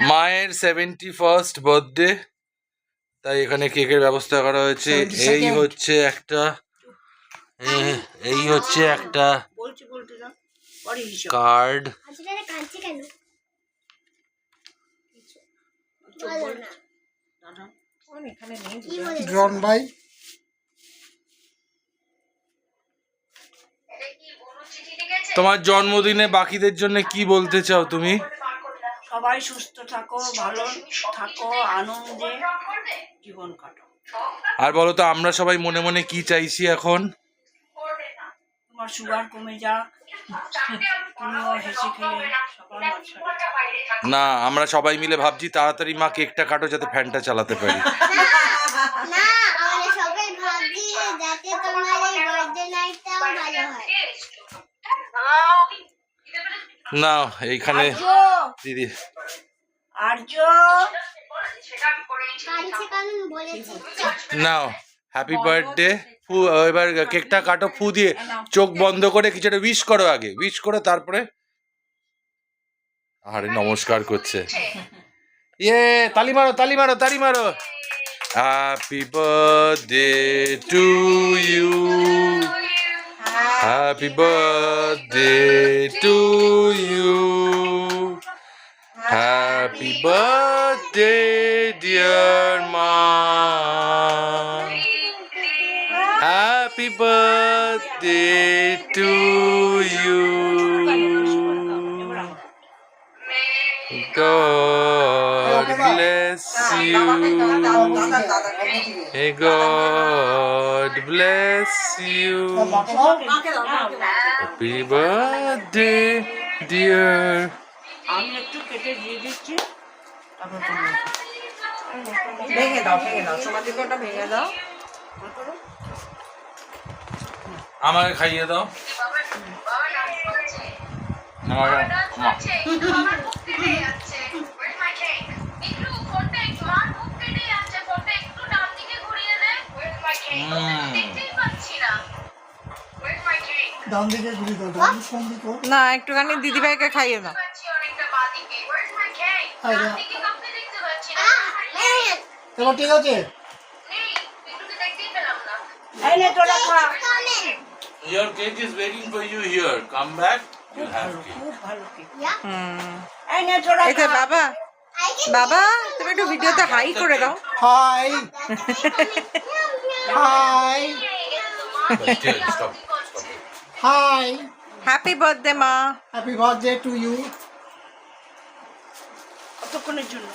মায়ের 71st birthday, তাই এখানে কেকের ব্যবস্থা করা হয়েছে। এই হচ্ছে একটা কার্ড। জন ভাই, তোমার জন্মদিনে বাকিদের জন্য কি বলতে চাও তুমি? সবাই সুস্থ থাকো, ভালো থাকো, আনন্দে জীবন কাটো। আর বলো তো আমরা সবাই মনে মনে কি চাইছি এখন? তোমার সুগার কমে যাক, তুমিও হেসে খেলে সবার মাঝে। না, আমরা সবাই মিলে ভাবছি তাড়াতাড়ি মা কেকটা কাটো যাতে ফ্যানটা চালাতে পারি। না, আমরা সবাই ভাবছি যাতে তোমার এই বার্থডে নাইটটাও ভালো হয়। না, এইখানে দিদি নাও হ্যাপি বার্থডে। ফু, এবার কেকটা কাটো ফু দিয়ে, চোখ বন্ধ করে কিছু একটা উইশ করো, আগে উইশ করো তারপরে। আরে নমস্কার করছে। ইয়ে, তালি মারো তালি মারো তালি মারো। Happy birthday to you, happy birthday to you, happy birthday dear মা, happy birthday to you. God bless you. Hey, God bless you. Happy birthday, dear. আমি একটু কেটে দিয়ে দিচ্ছি, ভেঙে দাও সমাধিকটা ভেঙে দাও। আমাকে খাইয়ে দাও। না, একটুখানি দিদিভাইকে খাইয়ে দাও। ঠিক আছে। Your cake is waiting for you here. Come back. You have cake. খুব ভালো কেক। এই যে বাবা, বাবা তুমি একটু ভিডিওতে হাই করে দাও। Hi hi But still, stop. Hi, happy birthday মা। Happy birthday to you. কতক্ষণের জন্য?